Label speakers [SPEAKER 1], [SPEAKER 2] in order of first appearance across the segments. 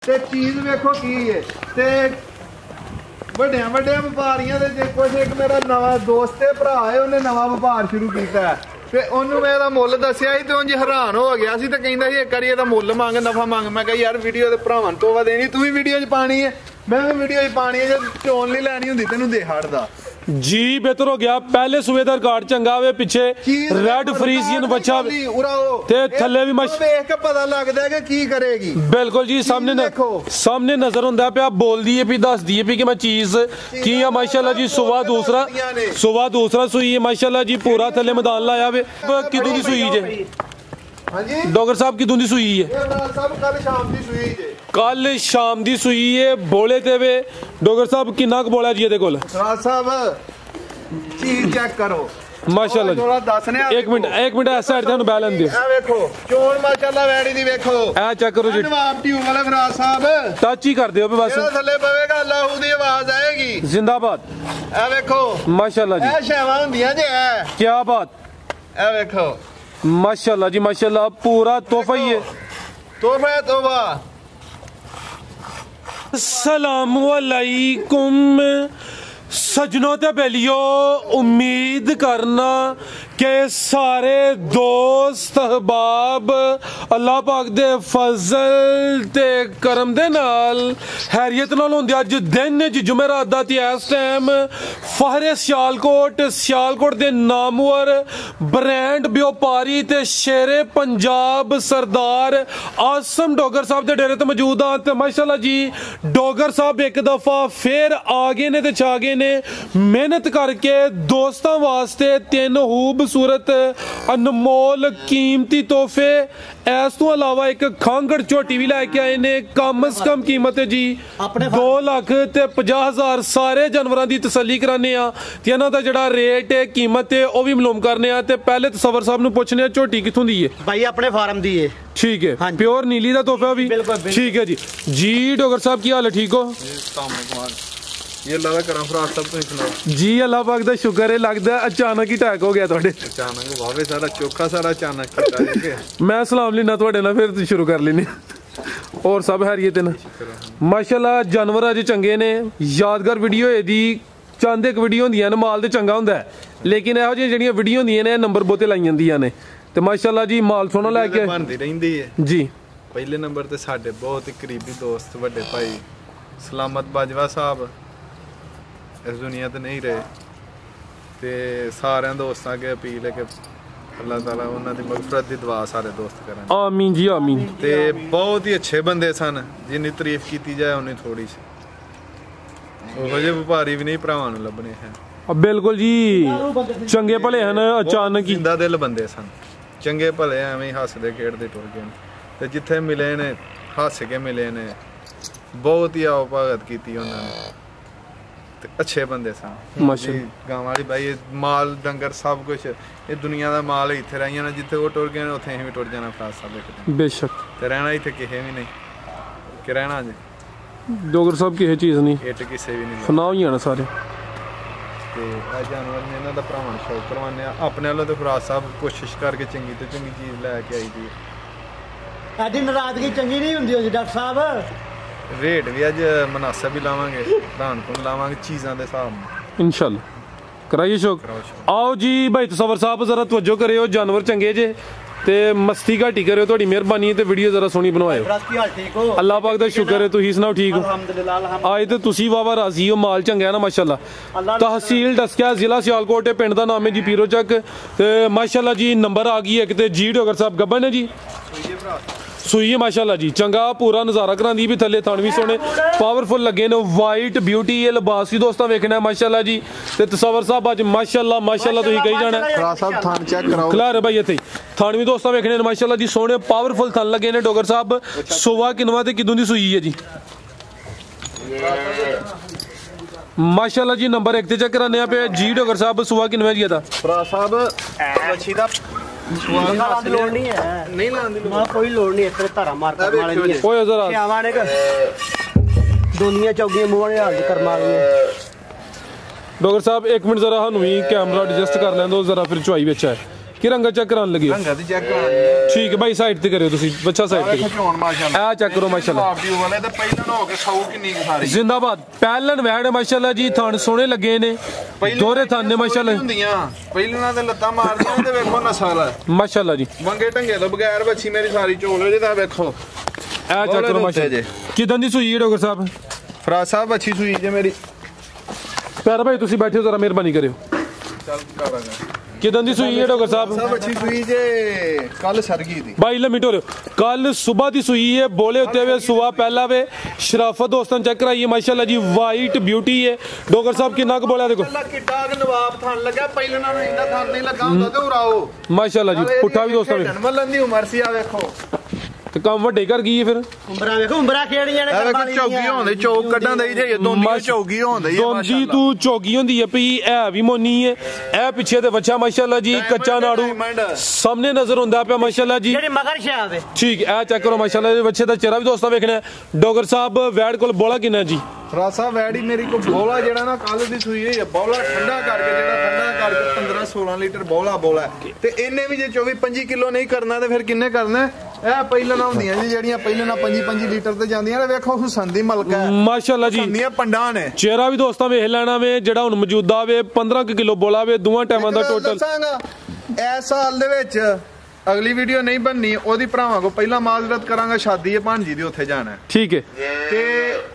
[SPEAKER 1] ਤੇ ਚੀਜ਼ ਵੇਖੋ ਕੀ ਹੈ ਤੇ ਵੱਡਿਆਂ ਵਪਾਰੀਆਂ ਦੇ ਜੇ ਕੁਝ ਇੱਕ ਮੇਰਾ ਨਵਾਂ ਦੋਸਤ ਤੇ ਭਰਾ ਹੈ ਉਹਨੇ ਨਵਾਂ ਵਪਾਰ ਸ਼ੁਰੂ ਕੀਤਾ ਤੇ ਉਹਨੂੰ ਮੈਂ ਇਹਦਾ ਮੁੱਲ ਦੱਸਿਆ ਸੀ ਤੇ ਉਂਝ ਹੈਰਾਨ ਹੋ ਗਿਆ ਸੀ ਤੇ ਕਹਿੰਦਾ ਸੀ ਇੱਕ ਵਾਰੀ ਇਹਦਾ ਮੁੱਲ ਮੰਗ ਨਫਾ ਮੰਗ। ਮੈਂ ਕਿਹਾ ਯਾਰ ਵੀਡੀਓ ਦੇ ਭਰਾਵਾਂ ਤੋਂ ਵਾ ਦੇਣੀ ਤੂੰ ਵੀ ਵੀਡੀਓ 'ਚ ਪਾਣੀ ਹੈ मैं भी वीडियो पानी है जो चोन नहीं लैनी हुंदी तेनू दे हटदा
[SPEAKER 2] जी बेहतर हो गया। पहले सुबेदार कार्ड चंगा वे पीछे रेड फ्रीजियन बच्चा ते थल्ले भी मश
[SPEAKER 1] देख के पता लगदा है कि की करेगी।
[SPEAKER 2] बिल्कुल जी सामने नजर हुंदा पिया बोल दिए भी दस दिए भी कि मैं चीज की है माशाल्लाह जी। सुबह दूसरा सुई है माशाल्लाह जी पूरा थल्ले मैदान लाया वे किदों दी सुई जे डॉगर साहब किदों दी सुई है कल शाम दी सुई है बोले ते वे डॉगर साहब किन्ना क बोला जी ਇਹਦੇ ਕੋਲ
[SPEAKER 1] राज साहब चीज चेक करो
[SPEAKER 2] माशाल्लाह जी। एक मिनट ऐसा साइड ते बैलेंस दियो
[SPEAKER 1] ए देखो चोन माशाल्लाह वैड़ी दी देखो
[SPEAKER 2] ए चेक करो जी
[SPEAKER 1] नवाब ट्यूब वाले राज साहब
[SPEAKER 2] टच ही कर दियो बस
[SPEAKER 1] जेड़ा थल्ले पवेगा अल्लाह दी आवाज आएगी जिंदाबाद। ए देखो
[SPEAKER 2] माशाल्लाह जी
[SPEAKER 1] ए शेवा हुंदियां जे ए
[SPEAKER 2] क्या बात
[SPEAKER 1] ए देखो
[SPEAKER 2] माशाल्लाह जी माशाल्लाह पूरा तोहफा ही है
[SPEAKER 1] तोहफा
[SPEAKER 2] अस्सलाम वालेकुम सजनों ते बेलियो उम्मीद करना के सारे दोस्त अहबाब अल्लाह पाक दे फजल ते करम दे नाल हैरियत नाल होंदे अज दिन जुमेरात दा ते इस टाइम फहरे सियालकोट दे नामवर ब्रांड व्यापारी ते शेरे पंजाब सरदार आसम डोगर साहब दे डेरे ते मौजूद हां ते माशाल्लाह जी डोगर साहब एक दफा फिर आ गए ने ते छा गए ने मेहनत करके दोस्तां वास्ते तीन खूबसूरत अनमोल कीमती तोहफे इस तो अलावा एक खांगड़ झोटी भी लैके आए ने कम से कम कीमत है जी 2,50,000 सारे जानवरों की तसल्ली कराने ते इन्हां दा जिहड़ा रेट है कीमत है वह भी मालूम करने ते पहले तसव्वुर साहब नूं पुछने झोटी कित्थों दी है
[SPEAKER 3] भाई अपने फार्म दी है।
[SPEAKER 2] ठीक है प्योर नीली दा तोहफा भी ठीक है जी डोगर साहब की हाल है ठीक हो
[SPEAKER 1] ये अल्लाह दा करम फराज साहब तुसीं सुनाओ जी
[SPEAKER 2] अल्लाह पाक दा शुक्र है लगदा अचानक ही अटैक हो गया तुहाडे
[SPEAKER 1] अचानक वावे सारा चोखा सारा अचानक कीता
[SPEAKER 2] मैं सलाम लेना तुहाडे नाल फिर शुरू कर लेने और सब हैरियत ना माशाल्लाह जानवर अज चंगे ने यादगार वीडियो है दी चंद एक वीडियो होंदियां ने माल ते चंगा हुंदा है लेकिन इहो जिहियां जेहड़ियां वीडियो होंदियां ने नंबर बहुते लाई जांदियां ने ते माशाल्लाह जी माल सोना लैके
[SPEAKER 1] बनदी रहिंदी है जी। पहले नंबर ते साडे बहुत ही करीबी दोस्त वड्डे भाई सलामत बाजवा साहब इस दुनिया ते नहीं रहे ते सारे दोस्तां अगे अपील है कि अल्लाह ताला उन्हां दी मगफरत दी दुआ सारे दोस्त करन
[SPEAKER 2] आमीन जी आमीन।
[SPEAKER 1] ते बहुत ही अच्छे बंदे सन जिन्नी तारीफ कीती जाए उन्नी थोड़ी सी ओहो जे व्यापारी भी नहीं भरावां नूं लभने हैं
[SPEAKER 2] बिल्कुल जी चंगे भले हन अचानक ही
[SPEAKER 1] जिंदा दिल बंदे सन चंगे भले एवें हसदे खेडदे टुर गए ते जिथे मिले ने हस के मिले ने बहुत ही आओ भगत कीती उन्होंने अच्छे बंदे सन
[SPEAKER 2] माशाअल्लाह
[SPEAKER 1] गांव वाली भाई माल डंगर सब कुछ ये दुनिया का माल इत्थे रहियां ने जिथे वो टुर गए उत्थे असीं भी टुर जाना फराज साहब एक दिन
[SPEAKER 2] बेशक ते
[SPEAKER 1] रहना इत्थे किसे भी नहीं कि रहना जी
[SPEAKER 2] डोगर साहब किसे चीज नहीं
[SPEAKER 1] हिट किसे भी नहीं
[SPEAKER 2] फना ही आना सारे
[SPEAKER 1] ते जानवर ने इन्हां दा भरावां शौक करवाने अपने वालों तो फराज साहब कोशिश करके चंगी तो चंगी चीज़ लैके आई थी
[SPEAKER 3] एडी नाराजगी चंगी नहीं हुंदी होगी डॉक्टर साहब
[SPEAKER 1] रेट भी अज मुनासिब भी लावांगे दान पुन लावांगे चीज़ां दे हिसाब नाल
[SPEAKER 2] इंशाल्लाह कराइए शौक आओ जी भाई तसव्वुर साहब जरा तवज्जो करियो जानवर चंगे जे ते मस्ती घाटी करियो थोड़ी मेहरबानी ते वीडियो जरा सोहनी बनवाओ अल्लाह पाक दा शुक्र है तुसीं सनाओ ठीक हो आए ते तुसीं वावा राजी हो माल चंगा है ना माशाल्लाह तहसील डस्किया जिला सियालकोट पिंड दा नाम है जी पीरो चक ते माशाल्लाह जी नंबर आ गई एक ते जी डोगर साहब गब्बन है जी सुई है माशाल्लाह जी चंगा पूरा नज़ारा करांदी भी थल्ले थण भी सोने पावरफुल लगे ने वाइट ब्यूटी ये लिबास भी दोस्तों वेखना है माशाल्लाह जी ते तसव्वुर साहब अज माशाल्लाह तुसीं कही जाना
[SPEAKER 1] फराज साहब थान चेक कराओ
[SPEAKER 2] खलार भाई इत्थे थान भी दोस्तों वेखने माशाल्लाह जी सोने पावरफुल थन लगे ने डोगर साहब सोवा किनवा ते किदों दी सुई है जी माशाल्लाह जी नंबर 1 ते चेक कराने पे जी डोगर साहब सुवा किनवा जी था
[SPEAKER 1] फराज साहब मच्छी दा
[SPEAKER 3] लोड़ नहीं है नहीं लाने की कोई लोड़ नहीं है तेरे तारा मार कर वाले नहीं है
[SPEAKER 2] ओए जरा
[SPEAKER 3] आवाने का दुनिया चौकियां मुंह वाले हाल कर मार
[SPEAKER 2] डॉक्टर साहब एक मिनट जरा हनु ही कैमरा एडजस्ट कर लें दो जरा फिर चुआई विच है ਕਿ ਰੰਗਾ ਚੈੱਕ ਕਰਾਉਣ ਲੱਗੇ
[SPEAKER 1] ਰੰਗਾ ਦੀ ਚੈੱਕ ਕਰਾਣੀ
[SPEAKER 2] ਠੀਕ ਹੈ ਭਾਈ ਸਾਈਡ ਤੇ ਕਰਿਓ ਤੁਸੀਂ ਬੱਚਾ ਸਾਈਡ ਤੇ
[SPEAKER 1] ਖਚਾਉਣ ਮਾਸ਼ਾਅੱਲਾ
[SPEAKER 2] ਆ ਚੈੱਕ ਕਰੋ ਮਾਸ਼ਾਅੱਲਾ
[SPEAKER 1] ਵੀਡੀਓ ਵਾਲੇ ਤੇ ਪਹਿਲਾਂ ਨਾ ਹੋ ਕੇ ਸੌ ਕਿੰਨੀ ਸਾਰੀ
[SPEAKER 2] ਜ਼ਿੰਦਾਬਾਦ ਪਹਿਲਨ ਵੈੜ ਮਾਸ਼ਾਅੱਲਾ ਜੀ ਥਣ ਸੋਹਣੇ ਲੱਗੇ ਨੇ ਦੋਰੇ ਥਣ ਨੇ ਮਾਸ਼ਾਅੱਲਾ
[SPEAKER 1] ਹੁੰਦੀਆਂ ਪਹਿਲਾਂ ਤੇ ਲੱਤਾਂ ਮਾਰਦੀਆਂ ਤੇ ਵੇਖੋ ਨਸਲ
[SPEAKER 2] ਮਾਸ਼ਾਅੱਲਾ ਜੀ
[SPEAKER 1] ਮੰਗੇ ਢੰਗੇ ਤੋਂ ਬਗੈਰ ਬੱਚੀ ਮੇਰੀ ਸਾਰੀ ਝੋਲ ਜੇ ਤਾਂ ਵੇਖੋ
[SPEAKER 2] ਆ ਚੈੱਕ ਕਰੋ ਮਾਸ਼ਾਅੱਲਾ ਕਿਦਾਂ ਦੀ ਸੂਈ ਹੈ ਡਾਕਟਰ ਸਾਹਿਬ
[SPEAKER 1] ਫਰਾਜ਼ ਸਾਹਿਬ ਅੱਛੀ ਸੂਈ ਜੇ ਮੇਰੀ
[SPEAKER 2] ਪਿਆਰਾ ਭਾਈ ਤੁਸੀਂ ਬੈਠੇ ਹੋ ਜ਼ਰਾ ਮਿਹਰਬਾਨੀ ਕਰਿਓ
[SPEAKER 1] ਚੱਲ ਕਰਾਂਗੇ
[SPEAKER 2] ਕਿਦਾਂ ਦੀ ਸੂਈ ਹੈ ਡਾਕਟਰ ਸਾਹਿਬ
[SPEAKER 1] ਸਭ ਅੱਛੀ ਸੂਈ ਜੇ ਕੱਲ ਸਰਗੀ ਦੀ
[SPEAKER 2] ਭਾਈ ਲਮਿਟ ਹੋ ਰਿਹਾ ਕੱਲ ਸਵੇਰ ਦੀ ਸੂਈ ਹੈ ਬੋਲੇ ਉੱਤੇ ਵੇ ਸੁਆ ਪਹਿਲਾ ਵੇ ਸ਼ਰਾਫਤ ਦੋਸਤਾਂ ਚੈੱਕ ਕਰਾਈਏ ਮਾਸ਼ਾਅੱਲਾ ਜੀ ਵਾਈਟ ਬਿਊਟੀ ਹੈ ਡਾਕਟਰ ਸਾਹਿਬ ਕਿੰਨਾ ਕੁ ਬੋਲਿਆ ਦੇਖੋ
[SPEAKER 1] ਅੱਲਾ ਕਿੱਡਾ ਕਿ ਨਵਾਬ ਥਣ ਲੱਗਾ ਪਹਿਲਾਂ ਨਾਲ ਇੰਨਾ ਥਣ ਨਹੀਂ ਲੱਗਾ ਹੁੰਦਾ ਤੇ ਉਰਾਓ
[SPEAKER 2] ਮਾਸ਼ਾਅੱਲਾ ਜੀ ਪੁੱਠਾ ਵੀ ਦੋਸਤਾਂ ਵੇ
[SPEAKER 1] ਮੱਲਨ ਦੀ ਉਮਰ ਸੀ ਆ ਵੇਖੋ
[SPEAKER 2] ਤੇ ਕੰਮ ਵੱਡੇ ਕਰ ਗਈ ਹੈ ਫਿਰ
[SPEAKER 3] ਉਮਰਾ ਵੇਖੋ ਉਮਰਾ ਖੇੜੀਆਂ ਨੇ
[SPEAKER 1] ਇਹ ਵੇਖੋ ਚੌਗੀ ਹੋਂਦੇ ਚੌਕ ਕੱਢਾਂ ਦੇ ਜੇ ਦੋਂਦੀ ਚੌਗੀ ਹੋਂਦੀ ਹੈ
[SPEAKER 2] ਦੋਂਦੀ ਤੂੰ ਚੌਗੀ ਹੁੰਦੀ ਹੈ ਪਈ ਇਹ ਵੀ ਮੋਨੀ ਹੈ ਇਹ ਪਿੱਛੇ ਤੇ ਬੱਚਾ ਮਾਸ਼ਾਅੱਲਾ ਜੀ ਕੱਚਾ ਨਾੜੂ ਸਾਹਮਣੇ ਨਜ਼ਰ ਹੁੰਦਾ ਪਿਆ ਮਾਸ਼ਾਅੱਲਾ ਜੀ
[SPEAKER 3] ਜਿਹੜੀ ਮਗਰ ਸ਼ਾਹ ਵੇ
[SPEAKER 2] ਠੀਕ ਇਹ ਚੈੱਕ ਕਰੋ ਮਾਸ਼ਾਅੱਲਾ ਜੀ ਬੱਚੇ ਦਾ ਚਿਹਰਾ ਵੀ ਦੋਸਤਾਂ ਵੇਖਣਾ ਡਾਕਟਰ ਸਾਹਿਬ ਵੈੜ ਕੋਲ ਬੋਲਾ ਕਿੰਨਾ ਜੀ
[SPEAKER 1] ਰਾਸਾ ਵੈੜੀ ਮੇਰੀ ਕੋ ਬੋਲਾ ਜਿਹੜਾ ਨਾ ਕੱਲ ਦੀ ਸੂਈ ਹੈ ਬੋਲਾ ਠੰਡਾ ਕਰਕੇ ਜਿਹੜਾ ਠੰਡਾ ਕਰਕੇ 15 16 ਲੀਟਰ ਬੋਲਾ ਤੇ ਇਹਨੇ ਵੀ ਜੇ 24 25 ਕਿਲੋ ਨਹੀਂ ਕਰਨਾ ਤੇ ਫਿਰ ਕਿੰਨੇ ਕਰਨਾ ਇਹ ਪਹਿਲਾਂ ਨਾ ਹੁੰਦੀਆਂ ਜੀ ਜਿਹੜੀਆਂ ਪਹਿਲਾਂ ਨਾ 5 ਲੀਟਰ ਤੇ ਜਾਂਦੀਆਂ ਨੇ ਵੇਖੋ ਹੁਸਨ ਦੀ ਮਲਕਾ ਹੈ
[SPEAKER 2] ਮਾਸ਼ਾਅੱਲਾ ਜੀ
[SPEAKER 1] ਹੁੰਦੀਆਂ ਪੰਡਾਂ ਨੇ
[SPEAKER 2] ਚਿਹਰਾ ਵੀ ਦੋਸਤਾਂ ਵੇਖ ਲੈਣਾ ਵੇ ਜਿਹੜਾ ਹੁਣ ਮੌਜੂਦਾ ਵੇ 15 ਕਿਲੋ ਬੋਲਾ ਵੇ ਦੋਵਾਂ ਟਾਈਮਾਂ ਦਾ ਟੋਟਲ
[SPEAKER 1] ਦੱਸਾਂਗਾ ਇਸ ਸਾਲ ਦੇ ਵਿੱਚ ਅਗਲੀ ਵੀਡੀਓ ਨਹੀਂ ਬਣਨੀ ਉਹਦੀ ਭਰਾਵਾਂ ਕੋ ਪਹਿਲਾਂ ਮਾਜ਼ਰਤ ਕਰਾਂਗਾ ਸ਼ਾਦੀ ਹੈ ਭਾਂਜੀ ਦੀ ਉੱਥੇ ਜਾਣਾ
[SPEAKER 2] ਠੀਕ ਹੈ
[SPEAKER 1] ਤੇ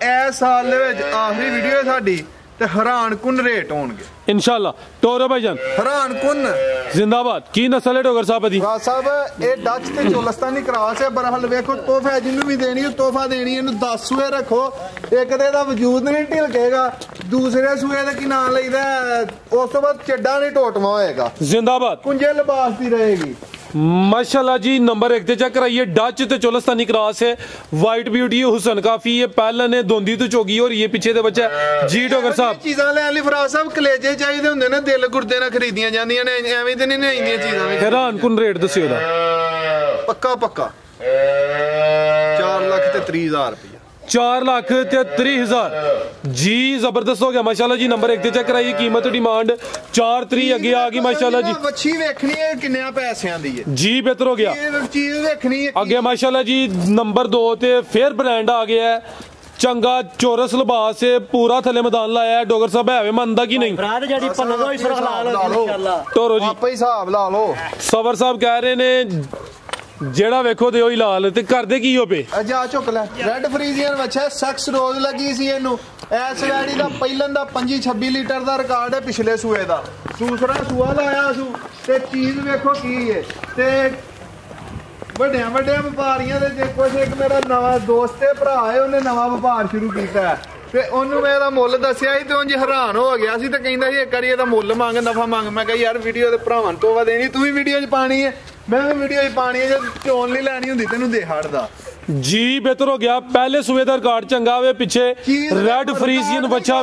[SPEAKER 1] ਇਸ ਸਾਲ ਦੇ ਵਿੱਚ ਆਖਰੀ ਵੀਡੀਓ ਹੈ ਸਾਡੀ ਤੇ ਹੈਰਾਨ ਕੁਨ ਰੇਟ ਹੋਣਗੇ
[SPEAKER 2] ਇਨਸ਼ਾਅੱਲਾ ਟੋਰੇ ਭਾਈਜਾਨ
[SPEAKER 1] ਹੈਰਾਨ ਕੁਨ
[SPEAKER 2] ਜ਼ਿੰਦਾਬਾਦ ਕੀ ਨਸਲ ਹੈ ਡਾਕਟਰ ਸਾਹਿਬ ਦੀ
[SPEAKER 1] ਰਾਜ ਸਾਹਿਬ ਇਹ ਡੱਚ ਤੇ ਚੋਲਸਤਾਨੀ ਕਰਾਸ ਹੈ ਬਰਹਲ ਵੇਖੋ ਤੋਹਫਾ ਜਿਹਨੂੰ ਵੀ ਦੇਣੀ ਉਹ ਤੋਹਫਾ ਦੇਣੀ ਇਹਨੂੰ 10 ਸੂਏ ਰੱਖੋ ਇੱਕ ਤੇ ਇਹਦਾ ਵਜੂਦ ਨਹੀਂ ਢਿਲਕੇਗਾ ਦੂਸਰੇ ਸੂਏ ਦਾ ਕੀ ਨਾਂ ਲਈਦਾ ਉਸ ਤੋਂ ਬਾਅਦ ਚੱਡਾ ਨਹੀਂ ਟੋਟਵਾ ਹੋਏਗਾ
[SPEAKER 2] ਜ਼ਿੰਦਾਬਾਦ
[SPEAKER 1] ਕੁੰਜੇ ਲਿਬਾਸ ਦੀ ਰਹੇਗੀ
[SPEAKER 2] माशाल्लाह जी नंबर 1 ਤੇ ਚੈੱਕ ਕਰਾਈਏ ਡੱਚ ਤੇ ਚੋਲਸਤਾਨੀ ਕ੍ਰਾਸ ਹੈ ਵਾਈਟ ਬਿਊਟੀ ਹੁਸਨ ਕਾਫੀ ਹੈ ਪਹਿਲਾਂ ਨੇ ਦੋਂਦੀ ਤੋਂ ਚੋਗੀ ਹੋ ਰਹੀ ਹੈ ਪਿੱਛੇ ਦੇ ਬੱਚਾ ਜੀ ਡਾਕਟਰ ਸਾਹਿਬ
[SPEAKER 1] ਚੀਜ਼ਾਂ ਲੈਣ ਲਈ ਫਰਾਜ਼ ਸਾਹਿਬ ਕਲੇਜੇ ਚਾਹੀਦੇ ਹੁੰਦੇ ਨੇ ਦਿਲ ਗੁਰਦੇ ਨਾਲ ਖਰੀਦੀਆਂ ਜਾਂਦੀਆਂ ਨੇ ਐਵੇਂ ਤੇ ਨਹੀਂ ਆਈਆਂ ਚੀਜ਼ਾਂ ਵਿੱਚ
[SPEAKER 2] ਹੈਰਾਨ ਕੁਨ ਰੇਟ ਦੱਸਿਓ ਦਾ
[SPEAKER 1] ਪੱਕਾ 4 ਲੱਖ ਤੇ 30,000 ਰੁਪਏ
[SPEAKER 2] 4,30,000 जी जबरदस्त हो गया माशाल्लाह जी नंबर 1 ਤੇ ਚੈੱਕ ਕਰਾਈਏ ਕੀਮਤ ਡਿਮਾਂਡ 4,30 ਅੱਗੇ ਆ ਗਈ ਮਾਸ਼ਾਅੱਲਾ ਜੀ
[SPEAKER 1] ਵੱਛੀ ਵੇਖਣੀ ਹੈ ਕਿੰਨੇ ਪੈਸਿਆਂ ਦੀ ਹੈ
[SPEAKER 2] ਜੀ ਬਿਹਤਰ ਹੋ ਗਿਆ
[SPEAKER 1] ਇਹ ਚੀਜ਼ ਵੇਖਣੀ ਹੈ
[SPEAKER 2] ਅੱਗੇ ਮਾਸ਼ਾਅੱਲਾ ਜੀ ਨੰਬਰ 2 ਤੇ ਫੇਰ ਬ੍ਰਾਂਡ ਆ ਗਿਆ ਹੈ ਚੰਗਾ ਚੋਰਸ ਲਿਬਾਸ ਹੈ ਪੂਰਾ ਥੱਲੇ ਮੈਦਾਨ ਲਾਇਆ ਹੈ ਡਾਕਟਰ ਸਾਹਿਬ ਹੈ ਮੰਨਦਾ ਕੀ ਨਹੀਂ
[SPEAKER 3] ਬਰਾਦ ਜਿਹੜੀ ਪਨਗੋ ਇਸ ਰਖ ਲਾ ਲਓ ਇਨਸ਼ਾਅੱਲਾ
[SPEAKER 2] ਟੋਰੋ ਜੀ
[SPEAKER 1] ਆਪੇ ਹਿਸਾਬ ਲਾ ਲਓ
[SPEAKER 2] ਸਵਰ ਸਾਹਿਬ ਕਹਿ ਰਹੇ ਨੇ ਜਿਹੜਾ ਵੇਖੋ ਤੇ ਉਹੀ ਲਾਲ ਤੇ ਕਰਦੇ ਕੀ ਹੋ ਪਏ
[SPEAKER 1] ਜਾ ਝੁਕ ਲੈ ਰੈੱਡ ਫਰੀਜ਼ੀਅਨ ਵੱਛਾ ਸੈਕਸ ਰੋਜ਼ ਲੱਗੀ ਸੀ ਇਹਨੂੰ ਐਸ ਵੈੜੀ ਦਾ ਪਹਿਲਾਂ ਦਾ 25-26 ਲੀਟਰ ਦਾ ਰਿਕਾਰਡ ਹੈ ਪਿਛਲੇ ਸੂਏ ਦਾ ਦੂਸਰਾ ਸੂਆ ਲਾਇਆ ਸੂ ਤੇ ਚੀਜ਼ ਵੇਖੋ ਕੀ ਹੈ ਤੇ ਵੱਡਿਆਂ ਵਪਾਰੀਆਂ ਦੇ ਜੇ ਕੁਛ ਇੱਕ ਮੇਰਾ ਨਵਾਂ ਦੋਸਤ ਤੇ ਭਰਾ ਹੈ ਉਹਨੇ ਨਵਾਂ ਵਪਾਰ ਸ਼ੁਰੂ ਕੀਤਾ ਹੈ ਤੇ ਉਹਨੂੰ ਮੈਂ ਇਹਦਾ ਮੁੱਲ ਦੱਸਿਆ ਸੀ ਤੇ ਉਂਝ ਹੈਰਾਨ ਹੋ ਗਿਆ ਸੀ ਤੇ ਕਹਿੰਦਾ ਸੀ ਇੱਕ ਵਾਰੀ ਇਹਦਾ ਮੁੱਲ ਮੰਗ ਨਫਾ ਮੰਗ ਮੈਂ ਕਿਹਾ ਯਾਰ ਵੀਡੀਓ ਦੇ ਭਰਾਵਾਂ ਤੋਂ ਵਾ ਦੇਣੀ ਤੂੰ ਵੀ ਵੀਡੀਓ 'ਚ ਪਾਣੀ ਹੈ ਮੈਂ ਵੀ ਵੀਡੀਓ 'ਚ ਪਾਣੀ ਹੈ ਜੇ ਚੋਣ ਲਈ ਲੈਣੀ ਹੁੰਦੀ ਤੈਨੂੰ ਦੇ ਹੜਦਾ
[SPEAKER 2] ਜੀ ਬਿਹਤਰ ਹੋ ਗਿਆ ਪਹਿਲੇ ਸੂਏ ਦਾ ਰਿਕਾਰਡ ਚੰਗਾ ਹੋਵੇ ਪਿੱਛੇ ਰੈੱਡ ਫਰੀਜ਼ੀਅਨ ਬੱਚਾ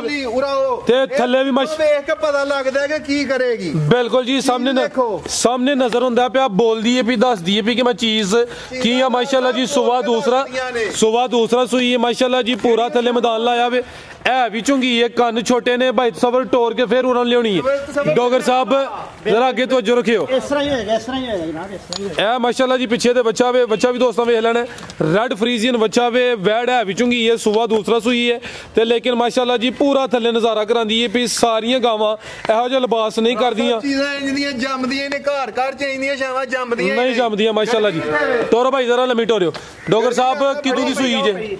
[SPEAKER 2] ਤੇ ਥੱਲੇ ਵੀ ਮਸ਼
[SPEAKER 1] ਵੇਖ ਕੇ ਪਤਾ ਲੱਗਦਾ ਕਿ ਕੀ ਕਰੇਗੀ
[SPEAKER 2] ਬਿਲਕੁਲ ਜੀ ਸਾਹਮਣੇ ਨਜ਼ਰ ਹੁੰਦਾ ਪਿਆ ਬੋਲਦੀ ਹੈ ਵੀ ਦੱਸਦੀ ਹੈ ਵੀ ਕਿ ਮੈਂ ਚੀਜ਼ ਕੀ ਆ ਮਾਸ਼ਾਅੱਲਾ ਜੀ ਸੁਬਾ ਦੂਸਰਾ ਸੂਈ ਹੈ ਮਾਸ਼ਾਅੱਲਾ ਜੀ ਪੂਰਾ ਥੱਲੇ ਮੈਦਾਨ ਲਾਇਆ ਵੇ ਇਹ ਵੀ ਚੁੰਗੀ ਹੈ ਕੰਨ ਛੋਟੇ ਨੇ ਭਾਈ ਸਬਰ ਟੋਰ ਕੇ ਫਿਰ ਉਹਨਾਂ ਲਿਆਉਣੀ ਹੈ ਡਾਕਟਰ ਸਾਹਿਬ ਜਰਾ ਅੱਗੇ ਤਵੱਜੋ ਰੱਖਿਓ
[SPEAKER 3] ਇਸ ਤਰ੍ਹਾਂ ਹੀ ਹੋਏਗਾ ਜਨਾਬ ਇਸ ਤਰ੍ਹਾਂ ਹੀ
[SPEAKER 2] ਇਹ ਮਾਸ਼ਾਅੱਲਾ ਜੀ ਪਿੱਛੇ ਤੇ ਬੱਚਾ ਵੀ ਦੋਸਤਾਂ ਵੇਖ ਲੈਣਾ ਰੈੱਡ ਫਰੀਜ਼ੀਅਨ ਬੱਚਾ ਵੇ ਵੈੜ ਹੈ ਵੀ ਚੁੰਗੀ ਹੈ ਸੁਬਾ ਦੂਸਰਾ ਸੂਈ ਹੈ ਤੇ ਲੇਕਿਨ ਮਾਸ਼ਾਅੱਲਾ ਜੀ ਪੂਰਾ ਥੱਲੇ ਨਜ਼ਾਰਾ ਕਰਾਂਦੀ ਹੈ ਵੀ ਸਾਰੀਆਂ ਗਾਵਾਂ ਇਹੋ ਜਿਹਾ ਲਿਬਾਸ ਨਹੀਂ ਕਰਦੀਆਂ
[SPEAKER 1] ਚੀਜ਼ਾਂ ਇੰਜੀਆਂ ਜੰਮਦੀਆਂ ਨੇ ਘਰ ਚਾਹੀਦੀਆਂ ਸ਼ਾਵਾਂ ਜੰਮਦੀਆਂ
[SPEAKER 2] ਨਹੀਂ ਜੰਮਦੀਆਂ ਮਾਸ਼ਾਅੱਲਾ ਜੀ ਤੋਰੋ ਭਾਈ ਜ਼ਰਾ ਲੰਮੀ ਟੋਰਿਓ ਡਾਕਟਰ ਸਾਹਿਬ ਕਿਦੋਂ ਦੀ ਸੂਈ ਜੇ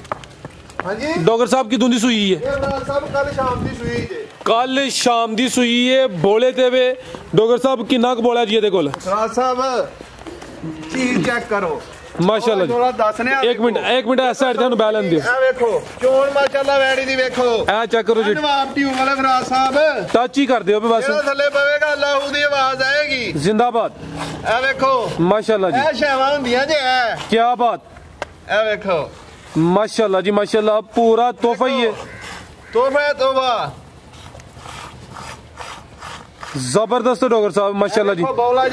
[SPEAKER 1] ਹਾਂਜੀ
[SPEAKER 2] ਡਾਕਟਰ ਸਾਹਿਬ ਕਿਦੋਂ ਦੀ ਸੂਈ ਹੈ
[SPEAKER 1] ਇਹ ਸਾਹਿਬ ਕੱਲ ਸ਼ਾਮ ਦੀ ਸੂਈ ਜੇ
[SPEAKER 2] ਕੱਲ ਸ਼ਾਮ ਦੀ ਸੂਈ ਹੈ ਬੋਲੇ ਤੇ ਵੇ ਡਾਕਟਰ ਸਾਹਿਬ ਕਿੰਨਾ ਕੁ ਬੋਲਾ ਜੀ ਇਹਦੇ ਕੋਲ
[SPEAKER 1] ਰਾਜ ਸਾਹਿਬ ਚੀਜ਼ ਚੈੱਕ ਕਰੋ
[SPEAKER 2] ਮਾਸ਼ਾਅੱਲਾ ਜੀ
[SPEAKER 1] ਥੋੜਾ ਦੱਸਨੇ
[SPEAKER 2] ਇੱਕ ਮਿੰਟ ਇਸ ਸਾਈਡ ਤੇ ਨੂੰ ਬੈਲੈਂਸ ਦਿਓ
[SPEAKER 1] ਇਹ ਵੇਖੋ ਚੋਣ ਮਾਸ਼ਾਅੱਲਾ ਵੈੜੀ ਦੀ ਵੇਖੋ
[SPEAKER 2] ਇਹ ਚੈੱਕ ਕਰੋ ਜੀ
[SPEAKER 1] ਨਵਾਬ ਟਿਊਬ ਵਾਲੇ ਰਾਜ ਸਾਹਿਬ
[SPEAKER 2] ਟੱਚ ਹੀ ਕਰ ਦਿਓ ਬਸ
[SPEAKER 1] ਜਿਹੜਾ ਥੱਲੇ ਪਵੇਗਾ ਅੱਲਾਹੂ ਦੀ ਆਵਾਜ਼ ਆਏਗੀ
[SPEAKER 2] ਜ਼ਿੰਦਾਬਾਦ
[SPEAKER 1] ਇਹ ਵੇਖੋ
[SPEAKER 2] ਮਾਸ਼ਾਅੱਲਾ ਜੀ
[SPEAKER 1] ਇਹ ਸ਼ੈਵਾਂ ਹੁੰਦੀਆਂ ਜੇ
[SPEAKER 2] ਕੀ ਬਾਤ
[SPEAKER 1] ਇਹ ਵੇਖੋ
[SPEAKER 2] माशाल्लाह जी माशाल्लाह पूरा तोहफा ही है
[SPEAKER 1] तोहफा
[SPEAKER 2] जबरदस्त डॉक्टर साहब माशाल्लाह जी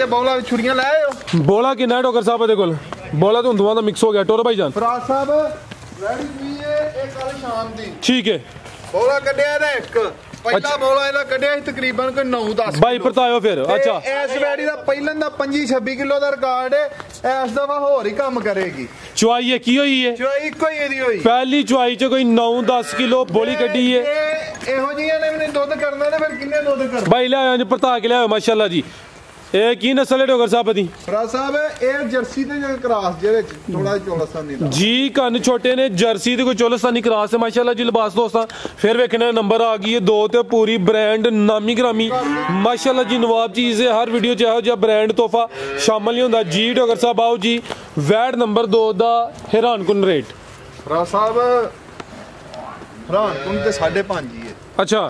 [SPEAKER 1] बौला छुरियां लाए हो
[SPEAKER 2] बोला कि ना डॉक्टर साहब दे कोल बोला तो हुंदुआ दा मिक्स हो गया टोर भाई जान
[SPEAKER 1] फराज साहब रेडी हुई है एक कल शाम दी
[SPEAKER 2] ठीक है
[SPEAKER 1] बौला कड्डिया दा एक ਪਹਿਲਾ ਬੋਲਾ ਇਹਦਾ ਕੱਢਿਆ ਸੀ ਤਕਰੀਬਨ ਕੋਈ 9-10
[SPEAKER 2] ਬਾਈ ਪਰਤਾਇਓ ਫਿਰ। ਅੱਛਾ
[SPEAKER 1] ਇਸ ਵੈੜੀ ਦਾ ਪਹਿਲਾਂ ਦਾ 25-26 ਕਿਲੋ ਦਾ ਰਿਕਾਰਡ ਹੈ। ਇਸ ਦਫਾ ਹੋਰ ਹੀ ਕੰਮ ਕਰੇਗੀ।
[SPEAKER 2] ਚੁਆਈ ਕੀ ਹੋਈ ਹੈ?
[SPEAKER 1] ਚੁਆਈ ਇੱਕੋ ਹੀ ਇਹਦੀ ਹੋਈ।
[SPEAKER 2] ਪਹਿਲੀ ਚੁਆਈ ਚ ਕੋਈ 9-10 ਕਿਲੋ ਬੋਲੀ ਕੱਢੀ ਹੈ।
[SPEAKER 1] ਇਹੋ ਜਿਹੀਆਂ ਨੇ ਵੀ ਦੁੱਧ ਕਰਨਾ ਤੇ ਫਿਰ ਕਿੰਨੇ ਦੁੱਧ ਕਰਨਾ।
[SPEAKER 2] ਬਾਈ ਲਿਆਓ ਜੀ ਪਰਤਾ ਕੇ ਲਿਆਓ ਮਾਸ਼ਾਅੱਲਾ ਜੀ। ਇਹ ਕੀ ਨਸਲ ਹੈ ਡੋਗਰ ਸਾਹਿਬ ਦੀ?
[SPEAKER 1] ਫਰਾਜ਼ ਸਾਹਿਬ ਇਹ ਜਰਸੀ ਤੇ ਜਾਂ ਕਰਾਸ ਦੇ ਵਿੱਚ ਥੋੜਾ ਚੋਲਸਤਾਨੀ ਦਾ
[SPEAKER 2] ਜੀ ਕੰਨ ਛੋਟੇ ਨੇ ਜਰਸੀ ਤੇ ਕੋਈ ਚੋਲਸਤਾਨੀ ਕਰਾਸ ਹੈ ਮਾਸ਼ਾਅੱਲਾ ਜੀ। ਲਿਬਾਸ ਦੋਸਤਾਂ ਫਿਰ ਵੇਖਣਾ ਨੰਬਰ ਆ ਗਈ ਹੈ 2 ਤੇ ਪੂਰੀ ਬ੍ਰਾਂਡ ਨਾਮੀ ਗ੍ਰਾਮੀ ਮਾਸ਼ਾਅੱਲਾ ਜੀ ਨਵਾਬ ਚੀਜ਼ ਹੈ। ਹਰ ਵੀਡੀਓ ਚ ਇਹੋ ਜਿਹਾ ਬ੍ਰਾਂਡ ਤੋਹਫਾ ਸ਼ਾਮਲ ਨਹੀਂ ਹੁੰਦਾ ਜੀ। ਡੋਗਰ ਸਾਹਿਬ ਆਓ ਜੀ ਵੈਟ ਨੰਬਰ 2 ਦਾ ਹੈਰਾਨਕੁਨ ਰੇਟ।
[SPEAKER 1] ਫਰਾਜ਼ ਸਾਹਿਬ ਹੈਰਾਨਕੁਨ ਤੇ 5.5 ਹੀ ਹੈ।
[SPEAKER 2] ਅੱਛਾ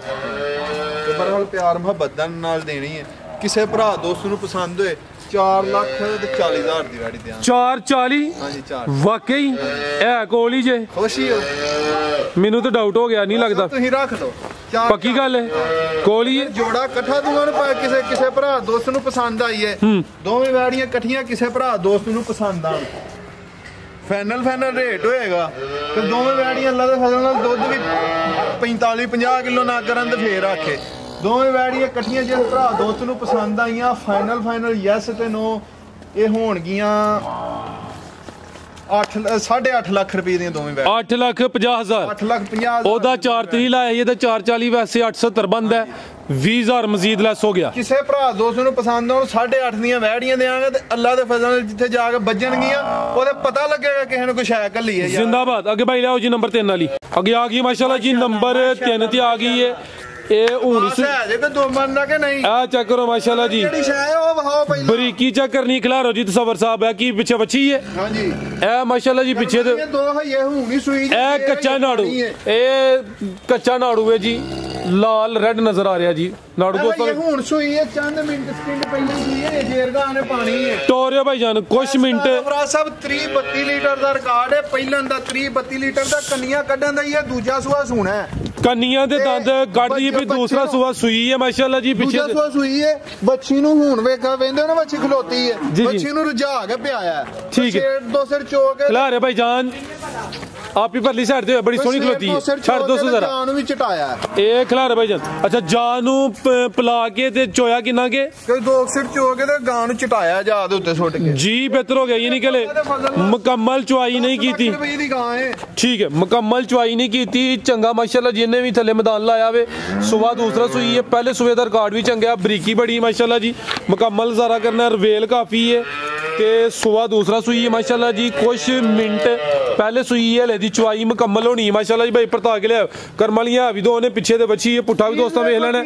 [SPEAKER 1] ਤੇ ਬਰਹਾਲ ਪਿਆਰ ਮੁਹੱਬਤ ਨਾਲ ਦੇਣੀ ਹੈ। ਕਿਸੇ ਭਰਾ ਦੋਸਤ ਨੂੰ ਪਸੰਦ ਹੋਏ 4,40,000 ਦੀ ਵੈੜੀ ਦਿਆਂ।
[SPEAKER 2] 440?
[SPEAKER 1] ਹਾਂਜੀ 4
[SPEAKER 2] ਵਾਕਈ ਹੈ ਕੋਲ ਹੀ ਜੇ।
[SPEAKER 1] ਖੁਸ਼ੀ ਹੋ
[SPEAKER 2] ਮੈਨੂੰ ਤਾਂ ਡਾਊਟ ਹੋ ਗਿਆ ਨਹੀਂ ਲੱਗਦਾ।
[SPEAKER 1] ਤੁਸੀਂ ਰੱਖ ਲਓ
[SPEAKER 2] ਪੱਕੀ ਗੱਲ ਹੈ ਕੋਲ ਹੀ ਹੈ।
[SPEAKER 1] ਜੋੜਾ ਇਕੱਠਾ ਦੋਵਾਂ ਨੂੰ ਕਿਸੇ ਭਰਾ ਦੋਸਤ ਨੂੰ ਪਸੰਦ ਆਈ ਹੈ। ਦੋਵੇਂ ਵੈੜੀਆਂ ਇਕੱਠੀਆਂ ਕਿਸੇ ਭਰਾ ਦੋਸਤ ਨੂੰ ਪਸੰਦ ਆਣ ਫਾਈਨਲ ਰੇਟ ਹੋਏਗਾ ਤੇ ਦੋਵੇਂ ਵੈੜੀਆਂ ਅੱਲਾ ਦੇ ਫਜ਼ਲ ਨਾਲ ਦੁੱਧ ਵੀ 45-50 ਕਿਲੋ ਨਾ ਕਰਨ ਤੇ ਫੇਰ ਆਖੇ। ਦੋਵੇਂ ਵੈੜੀਆਂ ਇਕੱਠੀਆਂ ਜਿਸ ਭਰਾ ਦੋਸਤ ਨੂੰ ਪਸੰਦ ਆਈਆਂ ਫਾਈਨਲ ਯੈਸ ਤੇ ਨੋ ਇਹ ਹੋਣਗੀਆਂ 8.5 ਲੱਖ ਰੁਪਏ ਦੀਆਂ ਦੋਵੇਂ ਵੈੜੀਆਂ।
[SPEAKER 2] 8,50,000
[SPEAKER 1] 8,50,000
[SPEAKER 2] ਉਹਦਾ 4.3 ਲਾਇਆ ਇਹ ਤਾਂ 440 ਵੈਸੇ 870 ਬੰਦਾ ਹੈ 20,000 ਮਜ਼ੀਦ ਲੈਸ ਹੋ ਗਿਆ।
[SPEAKER 1] ਕਿਸੇ ਭਰਾ ਦੋਸਤ ਨੂੰ ਪਸੰਦ ਆਉਣ 8.5 ਦੀਆਂ ਵੈੜੀਆਂ ਦੇਾਂਗੇ ਤੇ ਅੱਲਾ ਦੇ ਫਜ਼ਲ ਨਾਲ ਜਿੱਥੇ ਜਾ ਕੇ ਵੱਜਣਗੀਆਂ ਉਹਦੇ ਪਤਾ ਲੱਗੇਗਾ ਕਿਸੇ ਨੂੰ ਕੁਛ ਹੈ ਕੱਲੀ ਹੈ।
[SPEAKER 2] ਜ਼ਿੰਦਾਬਾਦ। ਅੱਗੇ ਭਾਈ ਲਿਆਓ ਜੀ ਨੰਬਰ 3 ਵਾਲੀ। ਅੱਗੇ ਆ ਗਈ ਮਾਸ਼ਾਅੱਲਾ ਜੀ ਨੰਬਰ 3 ਤੇ ਆ ਗਈ ਹੈ। ਇਹ ਹੁਣ
[SPEAKER 1] ਜੇ ਕੋਈ ਦੋ ਮੰਨਦਾ ਕਿ ਨਹੀਂ
[SPEAKER 2] ਆ ਚੈੱਕ ਕਰੋ ਮਾਸ਼ਾਅੱਲਾ ਜੀ
[SPEAKER 1] ਜਿਹੜੀ ਸ਼ੈ ਉਹ ਵਹਾਓ ਪਹਿਲਾਂ
[SPEAKER 2] ਬਰੀਕੀ ਚੈੱਕ ਕਰਨੀ ਖਿਲਾਰੋ ਜੀ ਤਸਵਰ ਸਾਹਿਬ ਹੈ ਕੀ ਪਿੱਛੇ ਬੱਚੀ ਹੈ।
[SPEAKER 1] ਹਾਂਜੀ
[SPEAKER 2] ਇਹ ਮਾਸ਼ਾਅੱਲਾ ਜੀ ਪਿੱਛੇ ਤੇ
[SPEAKER 1] ਦੋ ਹਈਏ ਹੁਣੀ ਸੂਈ
[SPEAKER 2] ਇਹ ਕੱਚਾ ਨਾੜੂ ਇਹ ਕੱਚਾ ਨਾੜੂ ਹੈ ਜੀ ਲਾਲ ਰੈੱਡ ਨਜ਼ਰ ਆ ਰਿਹਾ ਜੀ ਨਾੜੂ ਦੋਸਤੋ।
[SPEAKER 1] ਹੁਣ ਸੂਈ ਹੈ ਚੰਦ ਮਿੰਟ ਸਕਿੰਟ ਪਹਿਲਾਂ ਸੂਈ ਹੈ ਜੇਰਗਾ ਨੇ ਪਾਣੀ ਹੈ
[SPEAKER 2] ਟੋਰਿਓ ਭਾਈ ਜਾਨ ਕੁਛ ਮਿੰਟ।
[SPEAKER 1] ਫਰਾਜ਼ ਸਾਹਿਬ 30-32 ਲੀਟਰ ਦਾ ਰਿਕਾਰਡ ਹੈ ਪਹਿਲਾਂ ਦਾ 30-32 ਲੀਟਰ ਦਾ ਕੰਨੀਆਂ ਕੱਢਣ ਦਾ ਹੀ ਹੈ। ਦੂਜਾ ਸੂਆ ਸੂਣਾ ਹੈ
[SPEAKER 2] ਕੰਨੀਆਂ ਦੇ ਦੰਦ ਕੱਢਦੀ ਵੀ ਦੂਸਰਾ ਸੂਆ ਸੂਈ ਹੈ ਮਾਸ਼ਾਅੱਲਾ ਜੀ ਪਿੱਛੇ
[SPEAKER 1] ਦੂਜਾ ਸੂਆ ਸੂਈ ਹੈ। ਬੱਚੀ ਨੂੰ ਹੁਣ ਵੇਖਾ ਵੇਂਦੇ ਨਾ ਬੱਚੀ ਖਲੋਤੀ ਹੈ ਬੱਚੀ ਨੂੰ ਰੁਝਾ ਕੇ ਪਿਆਇਆ
[SPEAKER 2] ਠੀਕ ਹੈ
[SPEAKER 1] ਦੋ ਸਿਰ ਚੋਕ
[SPEAKER 2] ਖਿਲਾ ਰਿਹਾ ਭਾਈ ਜਾਨ ਆਪ ਹੀ ਪਰਲੀ ਸਾਈਡ ਤੇ ਬੜੀ ਸੋਹਣੀ ਖਲੋਤੀ ਹੈ। ਛੱਡ ਦੋ ਜ਼ਰਾ
[SPEAKER 1] ਜਾਨ ਵੀ ਚਟਾਇਆ
[SPEAKER 2] ਇਹ ਖਿਲਾ ਰਿਹਾ ਭਾਈ ਜਾਨ। ਅੱਛਾ ਜਾਨ ਨੂੰ ਪਲਾ ਕੇ ਤੇ ਚੋਇਆ ਕਿੰਨਾ ਕੇ
[SPEAKER 1] ਕੋਈ ਦੋ ਸਿਰ ਚੋਕ ਕੇ ਤੇ ਗਾਂ ਨੂੰ ਚਟਾਇਆ ਜਾ ਦੇ ਉੱਤੇ ਸੁੱਟ ਕੇ
[SPEAKER 2] ਜੀ ਬਿਹਤਰ ਹੋ ਗਿਆ ਇਹ ਨਹੀਂ ਕਹਲੇ ਮੁਕੰਮਲ ਚੁਆਈ ਨਹੀਂ ਕੀਤੀ। ਠੀਕ ਹੈ ਮੁਕੰਮਲ ਚੁਆਈ ਨਹੀਂ ਕੀਤੀ ਚੰਗਾ ਮਾਸ਼ਾਅੱਲਾ ਜਿਹਨੇ ਵੀ ਥੱਲੇ ਮੈਦਾਨ ਲਾਇਆ ਵੇ ਸੁਬਾ ਦੂਸਰਾ ਸੂਈ ਹੈ ਪਹਿਲੇ ਸੂਏ ਦਾ ਰਿਕਾਰਡ ਵੀ ਚੰਗਾ ਬਰੀਕੀ ਬੜੀ ਮਾਸ਼ਾਅੱਲਾ ਜੀ ਮੁਕੰਮਲ ਜ਼ਾਰਾ ਕਰਨਾ ਰਵੇਲ ਕਾਫੀ ਹੈ ਤੇ ਸੁਬਾ ਦੂਸਰਾ ਸੂਈ ਹੈ ਮਾਸ਼ਾਅੱਲਾ ਜੀ ਕੁछ ਮਿੰਟ ਪਹਿਲੇ ਸੂਈ ਹੈ ਦੀ ਚੁਆਈ ਮੁਕੰਮਲ ਹੋਣੀ ਹੈ ਮਾਸ਼ਾਅੱਲਾ ਜੀ ਭਾਈ ਪਰਤਾ ਕੇ ਲਿਆ ਕਰਮ ਵਾਲੀਆਂ ਵੀ ਦੋ ਨੇ ਪਿੱਛੇ ਤੇ ਬੱਚੀ ਹੈ ਪੁੱਠਾ ਵੀ ਦੋਸਤਾਂ ਵੇਖ ਲੈਣਾ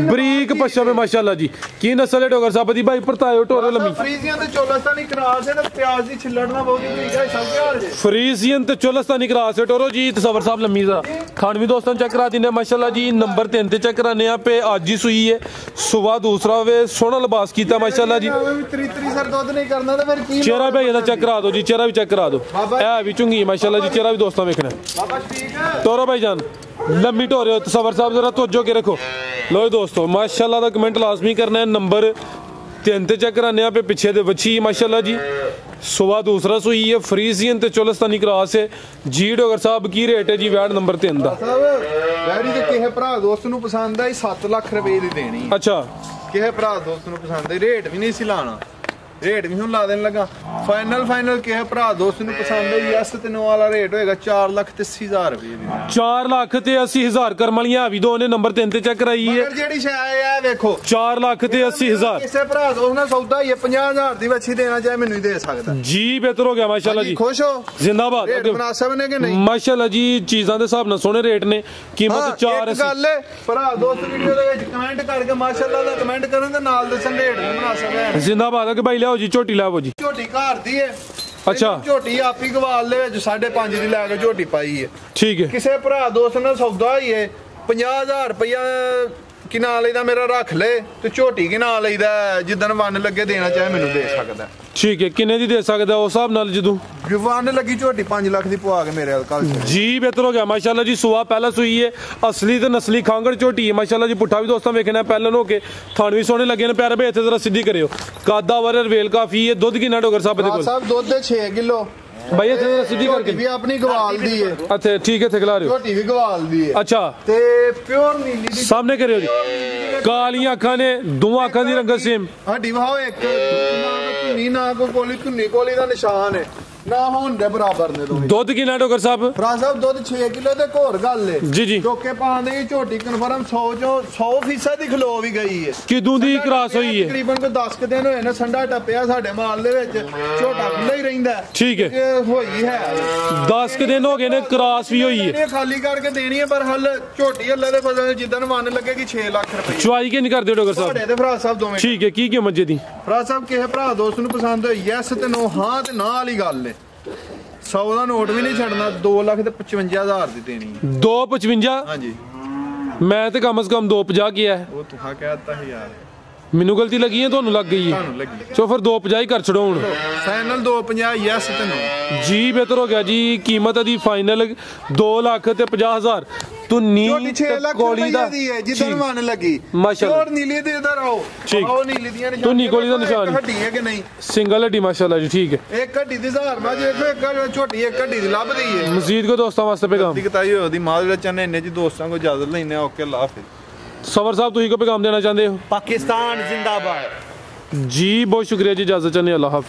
[SPEAKER 2] ਬਰੀਕ ਪਸ਼ਮ ਹੈ ਮਾਸ਼ਾਅੱਲਾ ਜੀ। ਕੀ ਨਸਲ ਹੈ ਡੋਗਰ ਸਾਹਿਬ ਦੀ ਭਾਈ ਪਰਤਾਇਓ ਟੋਰੇ ਲੰਮੀ
[SPEAKER 1] ਫਰੀਜ਼ੀਅਨ ਤੇ ਚੋਲਸਤਾਨੀ ਕਰਾਸ ਤੇ ਪਿਆਜ਼ ਦੀ ਛਿੱਲੜਨਾ ਬਹੁਤ ਠੀਕ ਹੈ ਸਭ ਕੇ ਹਾਲ ਜੇ
[SPEAKER 2] ਫਰੀਜ਼ੀਅਨ ਤੇ ਚੋਲਸਤਾਨੀ ਕਰਾਸ ਟੋਰੋ ਜੀ ਤਸਵਰ ਸਾਹਿਬ ਲੰਮੀ ਦਾ ਖਾਣ ਵੀ ਦੋਸਤਾਂ ਚੈੱਕ ਕਰਾ ਦਿੰਦੇ ਮਾਸ਼ਾਅੱਲਾ ਜੀ ਨੰਬਰ 3 ਤੇ ਚੈੱਕ ਕਰਾਨੇ ਆ ਪੇ ਅੱਜ ਹੀ ਸੂਈ ਹੈ ਸੁਬਾ ਦੂਸਰਾ ਵੇ ਸੋਹਣਾ ਲਿਬਾਸ ਕੀਤਾ ਮਾਸ਼ਾਅੱਲਾ ਜੀ।
[SPEAKER 1] ਤਰੀ ਸਰ ਦੁੱਧ ਨਹੀਂ ਕਰਨਾ ਤੇ ਫਿਰ ਕੀ
[SPEAKER 2] ਚਿਹਰਾ ਭਾਈ ਇਹਦਾ ਚੈੱਕ ਕਰਾ ਦਿਓ ਜੀ ਚਿਹਰਾ ਵੀ ਚੈੱਕ ਕਰਾ ਦਿਓ ਇਹ ਵੀ ਚੁੰਗੀ ਮਾਸ਼ਾਅੱਲਾ ਜੀ ਚਿਹਰਾ ਵੀ ਦੋਸਤਾਂ ਵੇਖਣਾ
[SPEAKER 1] ਬਾਬਾ ਠੀਕ ਹੈ
[SPEAKER 2] ਤੋਰੋ ਭਾਈ ਜਾਨ लम्बी टोरे हो तसव्वुर साहब जरा तवज्जो के रखो। लो दोस्तों माशाल्लाह दा कमेंट लाजमी करना है नंबर 3 ते चेक कराने पे पिछे दे बच्ची माशाल्लाह जी सुबह दूसरा सूई है फ्रीजियन ते चोलस्तानी क्रॉस है जी। डोगर साहब की रेट है जी वैट नंबर 3 दा
[SPEAKER 1] वैड़ी ते किसे भरा दोस्त नु पसंद आई 7 लाख रुपए दी देनी।
[SPEAKER 2] अच्छा
[SPEAKER 1] किसे भरा दोस्त नु पसंद है रेट भी नहीं सी लाना रेट भी हूँ ला देने लगा फाइनल किसे भरा दोस्त नु पसंद है यस ते नो वाला रेट होएगा 4,80,000 रुपए दी
[SPEAKER 2] 4,80,000 करम वालियां भी दो ने नंबर 3 ते चेक कराई है
[SPEAKER 1] मगर जेडी शे है देखो
[SPEAKER 2] 4,80,000
[SPEAKER 1] किसे भरा दोस्त ने सौदा ही 50,000 दी बच्ची देना चाहे मेनू दे सकदा
[SPEAKER 2] जी। बेहतर हो गया माशाल्लाह जी
[SPEAKER 1] खुश हो
[SPEAKER 2] जिंदाबाद
[SPEAKER 1] मुनासिब ने कि नहीं
[SPEAKER 2] माशाल्लाह जी चीज़ां दे हिसाब नाल सोहने रेट ने कीमत 4
[SPEAKER 1] गल भरा दोस्त वीडियो दे विच कमेंट करके माशाल्लाह दा कमेंट करन ते नाल दसन रेट भी मुनासिब है
[SPEAKER 2] जिंदाबाद है भाई लियाओ जी झोटी लाओ जी
[SPEAKER 1] झोटी घर दी है।
[SPEAKER 2] अच्छा
[SPEAKER 1] झोटी आप ही गवाल दे विच 5.5 दी लैके झोटी पाई है
[SPEAKER 2] ठीक है
[SPEAKER 1] किसे भरा दोस्त ने सौदा ही है 50,000 रुपया कि ना लेदा मेरा रख ले ते झोटी कि ना लेदा जिदन वन लगे देना चाहे मेनू दे सकदा
[SPEAKER 2] ठीक है किन्ने दी दे सकदा उस हिसाब नाल जदों
[SPEAKER 1] वन लगी झोटी 5 लाख दी पवा के मेरे कल
[SPEAKER 2] जी। बेहतर हो गया माशाल्लाह जी सुबह पहला सुई है असली ते नस्ली खांगड़ झोटी है माशाल्लाह जी पुट्ठा भी दोस्तों वेखना पहले हो के थान भी सोहने लगे ने प्यारे भाई इत्थे जरा सीधी करियो कादा वर रवेल काफी है दुध किन्ना डोगर साहब दे कोल
[SPEAKER 1] साहब दुध 6 किलो
[SPEAKER 2] ਭਾਈ ਇੱਥੇ ਜ਼ਰਾ ਸਿੱਧੀ
[SPEAKER 1] ਝੋਟੀ
[SPEAKER 2] ਕਰਕੇ
[SPEAKER 1] ਵੀ ਆਪਣੀ ਗਵਾਲ ਦੀ ਹੈ,
[SPEAKER 2] ਅੱਛਾ ਠੀਕ ਹੈ, ਇੱਥੇ ਖਿਲਾ ਰਹੇ ਹੋ।
[SPEAKER 1] ਝੋਟੀ ਵੀ ਗਵਾਲ ਦੀ ਹੈ
[SPEAKER 2] ਅੱਛਾ
[SPEAKER 1] ਤੇ ਪਿਓਰ ਨੀਲੀ ਦੀ
[SPEAKER 2] ਸਾਹਮਣੇ ਕਰਿਓ ਜੀ, ਕਾਲੀਆਂ ਅੱਖਾਂ ਨੇ, ਦੋਵਾਂ ਅੱਖਾਂ ਦੀ ਰੰਗਤ ਸੇਮ।
[SPEAKER 1] ਹੱਡੀ ਵਹਾਓ ਇੱਕ, ਨਾ ਕੋਈ ਧੁੰਨੀ ਨਾ ਕੋਈ ਕੋਲੀ, ਧੁੰਨੀ ਕੋਲੀ ਦਾ ਨਿਸ਼ਾਨ ਹੈ ਨਾ, ਹੋਣ ਦੇ ਬਰਾਬਰ ਨੇ ਦੋਵੇਂ।
[SPEAKER 2] ਦੁੱਧ ਕਿੰਨਾ ਡੋਗਰ ਸਾਹਿਬ?
[SPEAKER 1] ਫਰਾ ਸਾਹਿਬ ਦੁੱਧ 6 ਕਿਲੋ ਤੇ ਹੋਰ ਗੱਲ ਏ
[SPEAKER 2] ਜੀ ਜੀ।
[SPEAKER 1] ਚੋਕੇ ਪਾਉਂਦੇ ਹੀ ਝੋਟੀ ਕਨਫਰਮ 100 ਚੋਂ 100% ਦੀ ਖਲੋ ਵੀ ਗਈ ਹੈ।
[SPEAKER 2] ਕਿਦੋਂ ਦੀ ਕ੍ਰਾਸ ਹੋਈ ਹੈ?
[SPEAKER 1] ਤਕਰੀਬਨ ਕੋਈ 10 ਦਿਨ ਹੋਏ ਨੇ, ਸੰਡਾ ਟੱਪਿਆ ਸਾਡੇ ਮਾਲ ਦੇ ਵਿੱਚ, ਝੋਟਾ ਖੁੱਲਾ ਹੀ ਰਹਿੰਦਾ।
[SPEAKER 2] ਠੀਕ ਹੈ,
[SPEAKER 1] ਇਹ ਹੋਈ ਹੈ
[SPEAKER 2] 10 ਕੁ ਦਿਨ ਹੋ ਗਏ ਨੇ, ਕ੍ਰਾਸ ਵੀ ਹੋਈ ਹੈ।
[SPEAKER 1] ਇਹ ਖਾਲੀ ਕਰਕੇ ਦੇਣੀ ਹੈ, ਪਰ ਹੱਲ ਝੋਟੀ ਹੱਲੇ ਦੇ ਫਸਲ ਜਿੱਦਣ ਮਨ ਲੱਗੇਗੀ 6 ਲੱਖ ਰੁਪਏ
[SPEAKER 2] ਚੁਆਈ ਕਿ ਨਹੀਂ ਕਰਦੇ ਡੋਗਰ ਸਾਹਿਬ?
[SPEAKER 1] ਤੁਹਾਡੇ ਤੇ ਭਰਾ ਸਾਹਿਬ ਦੋਵੇਂ।
[SPEAKER 2] ਠੀਕ ਹੈ, ਕੀ ਕੀਮਤ ਜੇ ਦੀ?
[SPEAKER 1] ਭਰਾ ਸਾਹਿਬ ਕਿਸੇ ਭਰਾ ਦੋਸਤ ਨੂੰ ਪਸੰਦ ਹੋਈ ਯੈਸ ਤੇ ਨੋ, ਹਾਂ ਤੇ ਨਾ ਵਾਲੀ ਗੱਲ ਏ। 100 ਦਾ ਨੋਟ ਵੀ ਨਹੀਂ ਛੱਡਣਾ, 2,55,000 ਦੀ ਦੇਣੀ ਹੈ।
[SPEAKER 2] 255?
[SPEAKER 1] ਹਾਂਜੀ
[SPEAKER 2] ਮੈਂ ਤੇ ਕਮ ਸੇ ਕਮ 250 ਕਿਹਾ ਹੈ।
[SPEAKER 1] ਉਹ ਤੁਹਾ ਕਹਿਤਾ ਹੈ ਯਾਰ,
[SPEAKER 2] ਮੈਨੂੰ ਗਲਤੀ ਲੱਗੀ ਹੈ, ਤੁਹਾਨੂੰ ਲੱਗ ਗਈ ਹੈ?
[SPEAKER 1] ਤੁਹਾਨੂੰ ਲੱਗੀ।
[SPEAKER 2] ਸੋ ਫਿਰ 250 ਹੀ ਕਰ ਛੜੋ ਹੁਣ।
[SPEAKER 1] ਫਾਈਨਲ 250 ਯੈਸ ਤੇ ਨੋ
[SPEAKER 2] ਜੀ। ਬਿਹਤਰ ਹੋ ਗਿਆ ਜੀ, ਕੀਮਤ ਦੀ ਫਾਈਨਲ 2,50,000। ਤੂੰ ਨੀ
[SPEAKER 1] ਝੋਟੀ 6 ਲੱਖ
[SPEAKER 2] ਕੋਲੀ ਦਾ
[SPEAKER 1] ਰੁਪਏ ਦੀ ਹੈ, ਜਿੱਦਣ ਮਨ ਲੱਗੀ।
[SPEAKER 2] ਮਾਸ਼ਾਅੱਲਾ।
[SPEAKER 1] ਹੋਰ ਨੀਲੀ ਦੇ ਇਧਰ ਆਓ,
[SPEAKER 2] ਠੀਕ।
[SPEAKER 1] ਆਓ ਨੀਲੀ ਦੀਆਂ ਨਿਸ਼ਾਨੀਆਂ।
[SPEAKER 2] ਤੂੰ ਨੀ ਕੋਲੀ ਦਾ ਨਿਸ਼ਾਨ।
[SPEAKER 1] ਹੱਡੀ ਹੈ ਕਿ ਨਹੀਂ?
[SPEAKER 2] ਸਿੰਗਲ ਹੱਡੀ ਮਾਸ਼ਾਅੱਲਾ ਜੀ। ਠੀਕ ਹੈ,
[SPEAKER 1] ਇੱਕ ਹੱਡੀ ਦੀ 1000 ਬਾਜ ਦੇਖੋ, ਇੱਕ ਝੋਟੀ ਇੱਕ ਹੱਡੀ ਦੀ ਲੱਭਦੀ ਹੈ।
[SPEAKER 2] ਮਜ਼ੀਦ ਕੋ ਦੋਸਤਾਂ ਵਾਸਤੇ ਪੈਗਾਮ?
[SPEAKER 1] ਦਿਖਤਾਈ ਉਹਦੀ ਮਾਂ ਜਿਹੜਾ ਚੰਨੇ ਇੰਨੇ ਜੀ ਦੋਸਤਾਂ ਕੋ ਇਜਾਜ਼ਤ ਲੈਣੇ। ਓਕੇ ਅੱਲਾਹ ਹਾਫਿਜ਼।
[SPEAKER 2] सवर साहब तुम को पैगाम देना चाहते हो?
[SPEAKER 3] पाकिस्तान जिंदाबाद।
[SPEAKER 2] जी बहुत शुक्रिया जी, इजाजत चाहते, अल्लाह हाफ़िज़।